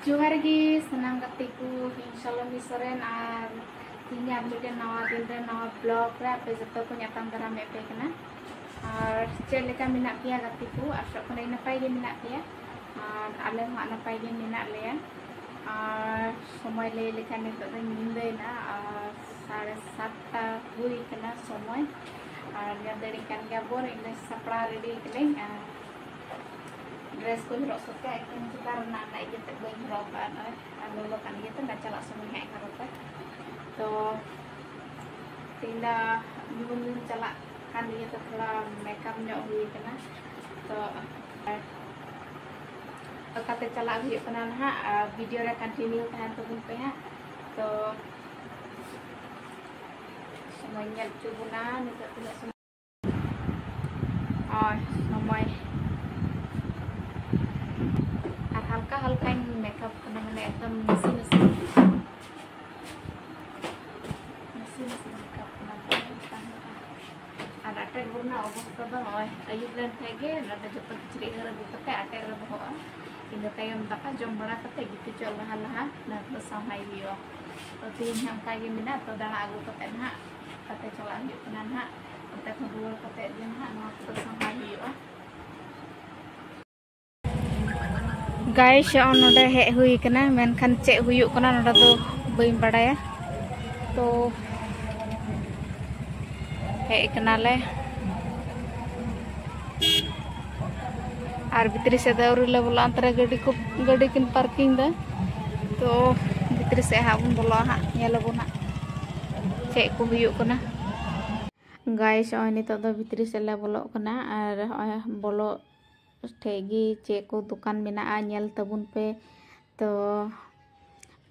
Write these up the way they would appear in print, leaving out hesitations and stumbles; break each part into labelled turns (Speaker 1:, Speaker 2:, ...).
Speaker 1: जोहार गे सनाम गति को इंशाल्लाह मिसरेन और तीन मिटे नवा दिन रे नवा ब्लॉग रे आपे जतो को ᱧᱟᱯᱟᱢ दाराम एपे कना और चेक लेका मिना पिया गति को आशा कने नपाय गे मिना पिया और आले हो नपाय गे मिना लेया और समय ले लेका नितो दो निंदेना और 7:30 हुई कना समय और यदरी कान गे बोर इन सपड़ा रेडी कले ड्रेस को हिरो सकते हैं कि kita renang naik gitu gue hirokan lalu kan gitu nggak cala semuanya karotan तो tindak nyumun cala kan gitu kalau makeup nyok hui kena तो kata cala hui kena nah video nya continue tahan tubun pe ha तो semuanya cubunan itu tidak semua oh semuanya हल्का makeup करने में एकदम machine makeup करना पड़ता है और आटे गुना अवस्था दो अयुब लेन थे ना जो किचड़ी घर बुकते आटे रे बहो इन तायम दाका जम बड़ा कते गिते चल रहा लहा ना तो सहाय हियो तो तीन हम का गे मिना तो दाना आगु कते ना कते चला हियो ना ना कते खबुर कते दिन ना ना तो सहाय हियो गाइस नोडे हे हुई कना मेनखान चे हुई कना नोडे दो बई बड़ाया तो हे कना ले और भितरी से दौरी ले बोला अंतरे गाड़ी किन पार्किंग दा तो भितरी से हाबुन बोला हा नेलबो ना चे को हुई कना गाइस नितो दो भितरी से ले बोलो कना और बोलो ठेगी चे को दुकान मेना नेल तबुन पे तो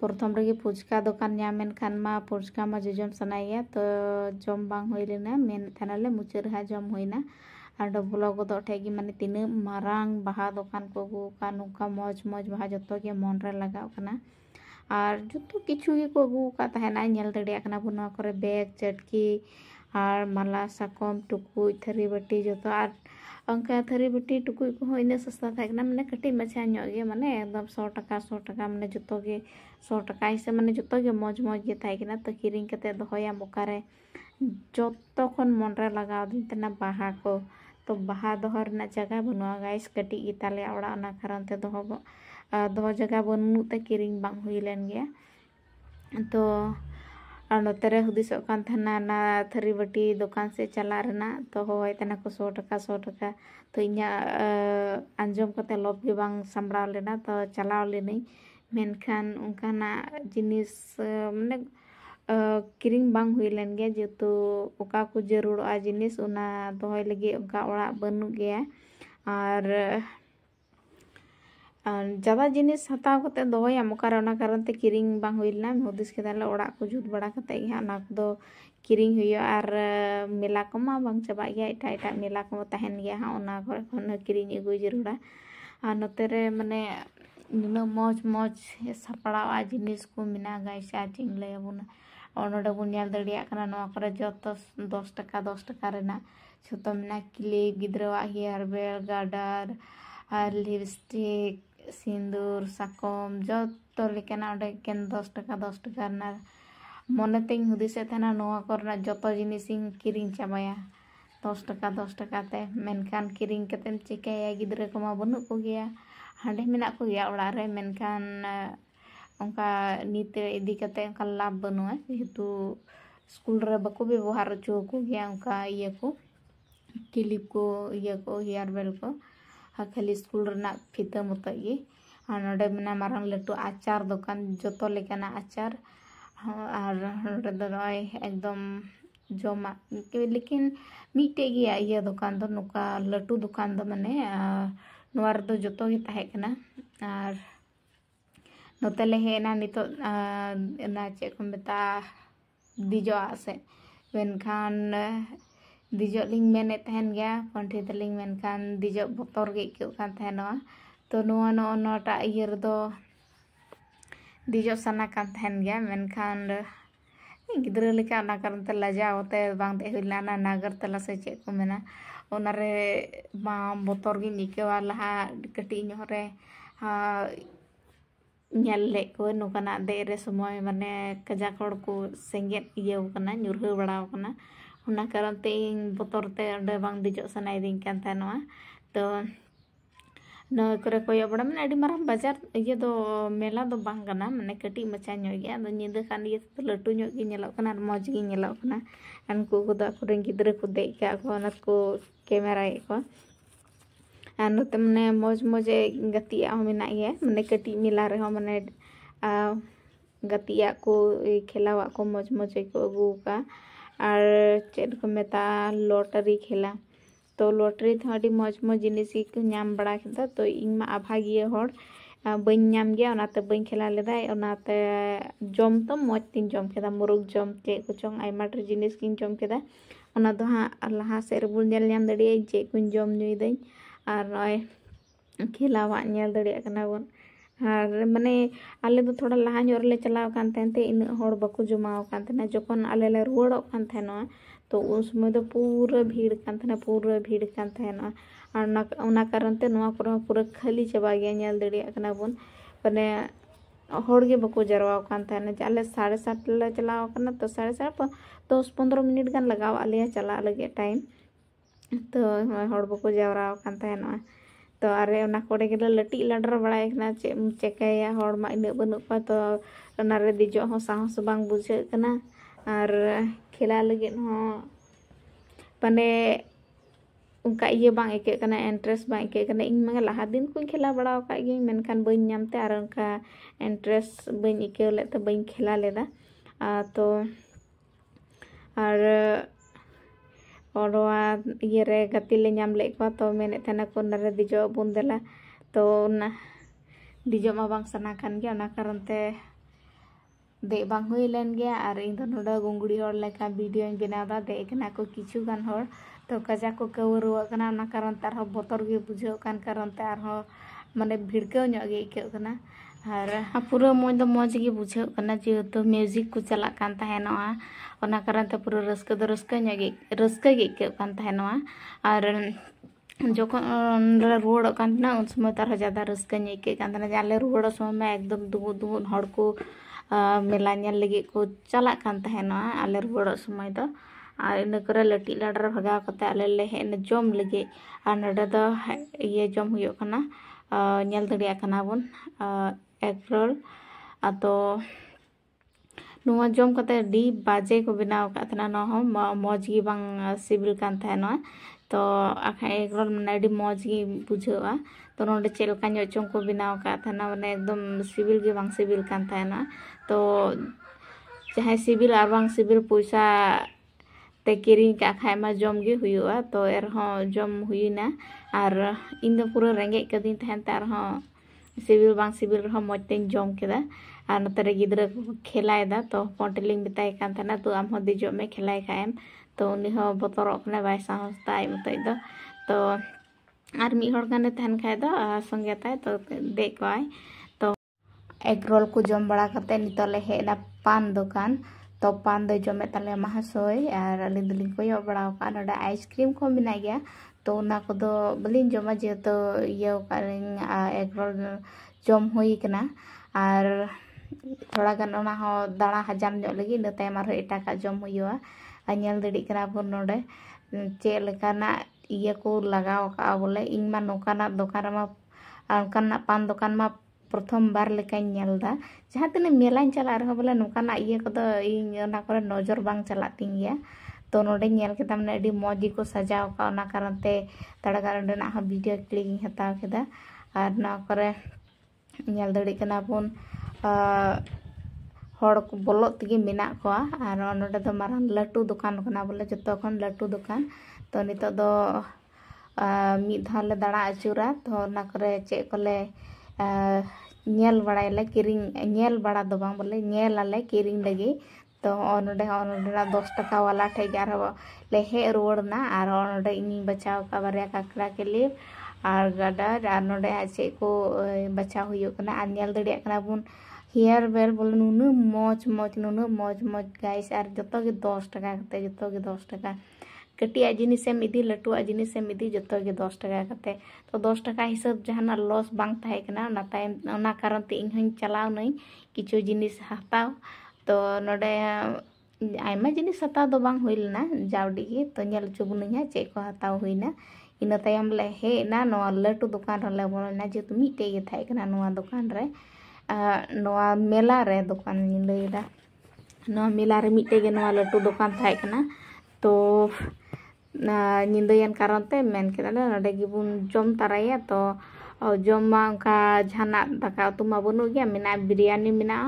Speaker 1: प्रथम रगे फुचका दुकान नामेन खान मा फुचका मा जम सनाया तो जम बांग होई लेना मेन थानाले मुचर हा जम होइना और ब्लॉग दो ठेगी माने तीन मारांग बाहा दुकान को गु का नुका मौज मौज बाहा जतो के मन रे लगाव कना और जतो किछु गे को गु का तहना नेल दड़िया कना बुना करे बैग चटकी और माला साकम टुकुई थरी बटी जतो और अंका थरी बटी टुकुई को इन सस्ता थाकना माने कटी मछा गे माने एकदम 100 टका माने जतो गे 100 टका से माने जतो गे मौज मौज गे थाकना तो किरिंग कते दोहया मोकारे जतो खन मन रे लगाव दिन तना बाहा को तो बाहा दोहर ना जगह बनुआ गाइस कटी इताले ओड़ा ना कारण ते दोह जगह बनु ते किरिंग बांग हुई लेन गया तो और नोतरे हुदिसो कान थाना ना थरी बटी दुकान से चला रना तो होय तना को 100 टका तो इኛ अंजम कते लोभ गे बांग संबड़ाव लेना तो चलाव लेनी मेनखान उनकाना जिनिस माने किरिंग बांग हुई लेन गया जेतु ओका को जरूरआ जिनिस उना दोहय लगे उनका ओड़ा बनु गया और ज़्यादा जिनिस हताव कते दोहया मोकार ओना कारण ते किरिंग बांग हुइलना हुदिस केदाले ओड़ा को जुत बड़ा कते हा ना दो किरिंग हुइयो और मेला को मा बांग चबा गया एटा मेला को तहन गया हा ओना खन किरिंग एगु जरूरा और नोते रे माने नुना मौज मौज सपड़ावा जिनिस को मिना गाइस आचिंग ले बुना और नोडे बुन नेल दड़िया कना नवा करे जतो 10 टका रेना छतो मिना क्लिप गिद्रवा हेयर बेल गार्डर और लिपस्टिक सिंदूर साकम जतो लेकना ओडे केन 10 टका ना मोनेतिंग हुदिसे थाना नोवा करना जतो जिनिसिंग किरिंग चाबाया 10 टका ते मेनखान किरिंग कतेम चिकाया गिद्रे को मा बनु को गया हांडे मेना को गया ओड़ा रे मेनखान उनका नीते इदी कते उनका लाभ बनुआ जेतु स्कूल रे बको व्यवहार चो को गया उनका ये को क्लिप को ये को हेयर बेल को खाली स्कूल रना फिता मतगे और नोडे मना मारंग लटू आचार दुकान जतो लेकाना आचार और नोडे एकदम जमा लेकिन मीटे गया ये दुकान दो नुका लटू दुकान दो माने नोवार दो जतो गे ताहे कना और नोतले हेना नितो ना चे को मेता दिजो आसे वेनखान दिजो लिंग मेने तहन गया पंठी तलिंग मेनखान दिजो बतर गे के कान तहनवा तो नोवा नोटा इयर दो दिजो सना कान तहन गया मेनखान गिद्रा लेका ना कारण ते लजावते बांग दे हुइला ना नागर तला से चे को मेना ओनारे मा बतर गे निकेवा लहा कटी ᱧᱚᱜ रे nyal le ko nokana de re somoy mane kajak hor ko senget ieu kana nyurhe baraw kana ona karon te botor te onde bang dijok sanai ding kan tanoa to no kore koyo bada mane adi marang bazar iye do mela do bang kana mane kati macha nyok ya do nyinde kan iye to latu nyok gi nyelok kana moj gi nyelok kana an ko da kuren gidre ko de ka ko na ko kamera ko anu temne moj moje gatia ho mena ye mane kati mila re ho mane gatia ko khelawa ko moj moje ko agu ka ar ched ko meta lottery khela तो lottery थोड़ी मौज मौज जिनिस को नाम बड़ा केदा तो इन मा आभागिया हर बन नाम गया ओनाते बन खेला लेदा ओनाते जम तो मौज तीन जम केदा मुरुग जम चे को चोंग आइमा टर जिनिस किन जम केदा ओना दो हा लहा से रेबुल नेल नाम दड़ी चे कुन जम नुई दई आर नय खेलावा नेल दड़ी कना बन आर माने आले दो थोड़ा लहा ñor ले चलाव कान तेनते इन हर बको जमाव कान तेना जखन आले ले रुवाड़ो कान थेनो तो उस समय तो पूरा भीड़ कान थेना पूरा भीड़ कान थेना और ना कारण ते नवा पूरा खाली चबा गया नेल दड़िया कना बन माने हर गे बको जरवा कान थेना आले 7:30 ले चलाव काना तो 7:30 10-15 मिनट गान लगाव आले चला लगे टाइम तो हर बको जवरा कान थेना तो अरे ओना कोडे गेले लटी लडर बड़ाय कना चेकाया हर मा इन बनु पा तो ओना रे दिजो हो साहस बांग बुझे कना और खेला लगे हो पने उनका ये बांग एके कना इंटरेस्ट बांग एके कना इन मा लहा दिन को खेला बड़ा का गे मेनखान बइन नामते और उनका इंटरेस्ट बइन एके ले तो बइन खेला लेदा तो और ये रे गति ले नाम ले को तो मेने थना को नरे दिजो बुंदेला तो ना दिजो मा बांग सना खान गया ना कारण ते दे बांग हुई लेन गया और इन तो नोडा गुंगुड़ी हर लेका वीडियो बनावदा दे कना को किछु गान हर तो कजा को कवरुआ कना ना कारण तार हो बोतर गे बुझो कान कारण तार हो माने भिड़काव ᱧᱚᱜ गे इके कना और पूरा मोज दो मोज गे बुझो कना जे तो म्यूजिक को चला कान तहनवा ओना कारण ते पूरा रस्का दो रस्का गे इके कान तहनवा और जखन रुवाड़ कान ना उन समय तार ज्यादा रस्का इके कान तना जाले रुवाड़ समय में एकदम दुगु दुगु हड़ को मेला नेल लगे को चला कान तहनवा आले रुवाड़ समय दो और इन करे लटी लाडर भगाव कते आले ले हेन जम लगे और नडे दो ये जम हुयो कना नेल दड़िया कना बन एग रोल तो नुआ जम कते डी बाजे को बनाव का तना न हो मौज गी बांग सिबिल कान तहना तो आखा एग रोल माने डी मौज गी बुझावा तो नोडे चेलका ᱧᱚᱜ चों को बनाव का तना माने एकदम सिबिल गे बांग सिबिल कान तहना तो चाहे सिबिल आर बांग सिबिल पैसा ते किरिंग का खाय मा जम गे हुयुआ तो एर हो जम हुइना और इन दो पूरा रेंगे कदिन तहन तार हो सिबिल बांग सिबिल हो मजते जम केदा और नतरे गिद्रा खेलायदा तो पोंटलिंग बिताय कान थना तो आम हो दिजो में खेलाय खाएम तो उनी हो बतरो कने बाय साहसता आई मतय दो तो आर मी हर गाने तहन खाय दो संगे ताय तो दे कोय तो एग रोल को जम बड़ा कते नितले हेना पान दुकान तो पान दो जमे तले महासोय और अलिन दलिन को यो बड़ा का नडा आइसक्रीम को बिना गया तो ना को दो बलिन जमा जे तो यो कारिंग एग रोल जम हुई कना और थोड़ा गान ओना हो दाड़ा हजाम ᱧᱚᱜ लगी न तायम आरो एटा का जम हुयुआ अनियल दड़ी कना बन नोडे चे लेकाना इया को लगाव का बोले इन मा नोकाना दुकान मा अनकाना पान दुकान मा प्रथम बार लेकान नेलदा जहां तने मेलान चला रहो बोले नोकाना इया को तो इन ओना करे नजर बांग चला तिंगिया तो नोडे नेल के तमने अडी मौजी को सजाव का ओना कारण ते तड़गा रंडना हा वीडियो क्लिकिंग हताव केदा और ना करे नेल दड़ी कना बन हड़ को बोलो तगे मेना को और नोडे दो मारान लटू दुकान कना बोले जतो खन लटू दुकान तो नितो दो मी धाले दाड़ा अचूरा तो ना करे चे कोले नेल बड़ायले किरिंग नेल बड़ा दो बांग बोले नेल आले किरिंग लगे तो नोडे 10 टका वाला ठे गार ले हे रोडना और नोडे इनी बचाव का बारिया काकड़ा के लिए और गाडा और नोडे चे को बचाव हुयो कना आ नेल दड़िया कना बुन हेयर बेल बोले नुनु मौज मौज गाइस और जतो के 10 टका कते जतो के 10 टका कटिया जिनिसेम इदी लटुआ जिनिसेम इदी जतो गे 10 टाका कते तो 10 टाका हिसाब जहाना लॉस बांग थाहे कना ना टाइम ना कारण ते इन हई चलाव नई किछु जिनिस हताव तो नोडे आयमा जिनिस हताव दो बांग हुइलना जावडी गे तो नेल चुबुनिया चे को हताव हुइना इन तायम ले हेना नोआ लटु दुकान रे बोलना जे तो मिटे गे थाहे कना नोआ दुकान रे नोआ मेला रे दुकान नि लैदा नोआ मेला रे मिटे गे नोआ लटु दुकान थाहे कना तो निंदयन कारण ते मेन केदाले नडे गिबुन जम ताराया तो जम मा उनका जहाना दाका उतु मा बनु गया मेना बिरयानी मेना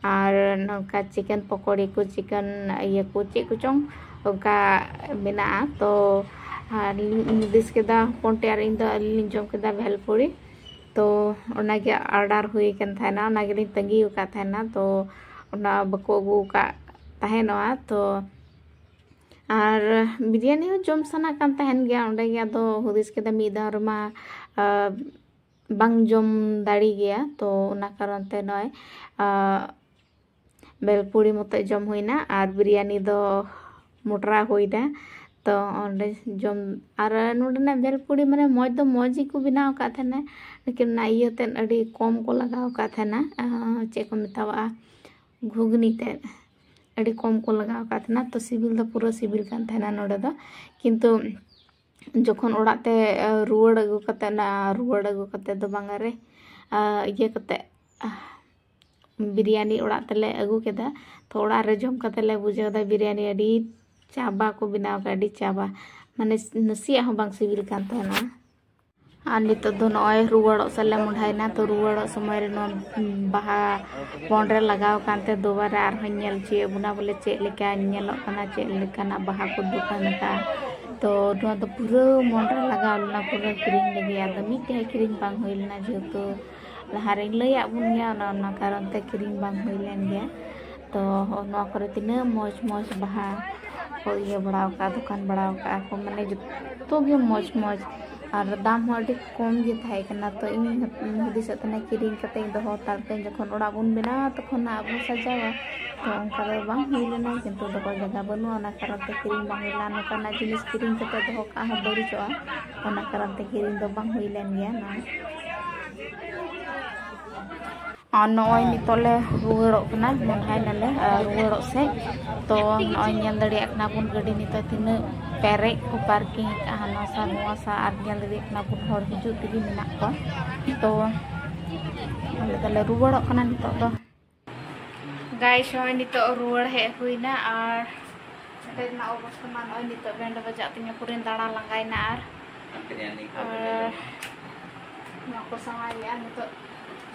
Speaker 1: और नोका चिकन पकोड़ी को चिकन ये को चे को चोंग उनका मेना तो दिस केदा पोंटे आर इन द जम केदा भेलपुरी तो ओनागे ऑर्डर हुई कन थाना ओनागे तंगी उका थाना तो ओना बको अगु का ताहेनवा तो और बिरयानी हो जम सना कान तहन गया ओंडे गया तो हुदिस केदा मिदार मा बांग जम दाड़ी गया तो ओना कारण ते नय बेलपुरी मते जम होइना और बिरयानी दो मोटरा होइदा तो ओंडे जम और नोडना बेलपुरी माने मौज दो मौज ही को बनाव का थाना लेकिन ना इयते अडी कम को लगाव का थाना चे को मितावा घुगनी ते अड़ी कम को लगाव का थाना तो सिबिल दो पूरा सिबिल कान थाना नोडे दो किंतु जखन ओड़ाते रुवाड़ अगु कते ना रुवाड़ अगु कते दो बांगारे ये कते बिरयानी ओड़ाते ले अगु केदा तो ओड़ा रे जम कते ले बुझेदा बिरयानी अड़ी चाबा को बनाव का अड़ी चाबा माने नसिया हो बांग सिबिल कान थाना और नित दो नय रुवाड़ सले मुंढाइना तो रुवाड़ समय रे नो बाहा बॉन्ड रे लगाव कानते दोबारा आर हन नेल चे बुना बोले चे लेका नेलो कना चे लेका ना बाहा को दुकान का तो नो तो पूरा बॉन्ड रे लगाव ना पूरा क्रीम लगे आ मिटे क्रीम बांग होइलना जेतो लहारे लैया बुन गया ना कारण ते क्रीम बांग होइलन गया तो नो करे तिना मौज मौज बाहा को ये बड़ाव का दुकान बड़ाव का को माने जतो गे मौज मौज और दाम हो अड़ी कम गे थाहे कना तो इन हुदिस तने किरिंग कते दोहो तारते जखन ओड़ा बुन बिना तखन आबु सजावा तो उनका रे बांग होइलना किंतु दको जगह बनु ओना कारण ते किरिंग बांग होइला नकाना जिनिस किरिंग कते दोहो का ह बड़िचोआ ओना कारण ते किरिंग दो बांग होइलन गया ना और नय नितले रुवाड़ो कना मोहाय नले रुवाड़ो से तो नय नेल दड़िया कना बुन गाड़ी नित तिना पेरे को पार्किंग का हनासा नोसा आर नेल दड़िया कना बुन हर हिजु तिगी मेना को तो तले रुवाड़ो कना नित दो गाइस होय नित रुवाड़ हे हुइना और तेना अवस्था मा नय नित बैंड बजा तिना पुरे दाड़ा लंगाइना और नको समाया नित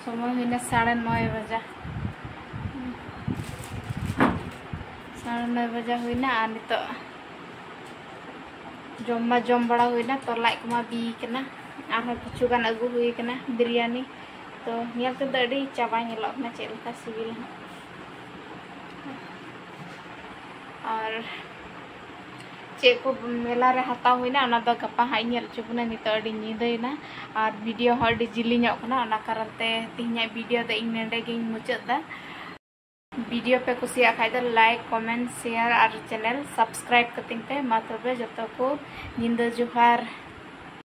Speaker 1: समय हुईना 9:30 बजा 9:30 बजा हुईना और नित जम बड़ा हुईना तो लाइक मा बी कना और किछु गान अगु हुई कना बिरयानी तो नेलते द अडी चाबा नेलोना चेलका सिबिल और चे को मेला रे हता हुईना ओना द गपा हाई नेल चुबना नित अडी निदैना और वीडियो हो अडी जिलिញकना ओना कारण ते तिहnya वीडियो द इन नेडे गिन मुचादा वीडियो पे कुसिया खाइ द लाइक कमेंट शेयर और चैनल सब्सक्राइब कतिंग पे मा तबे जतो को निंदा जुहार।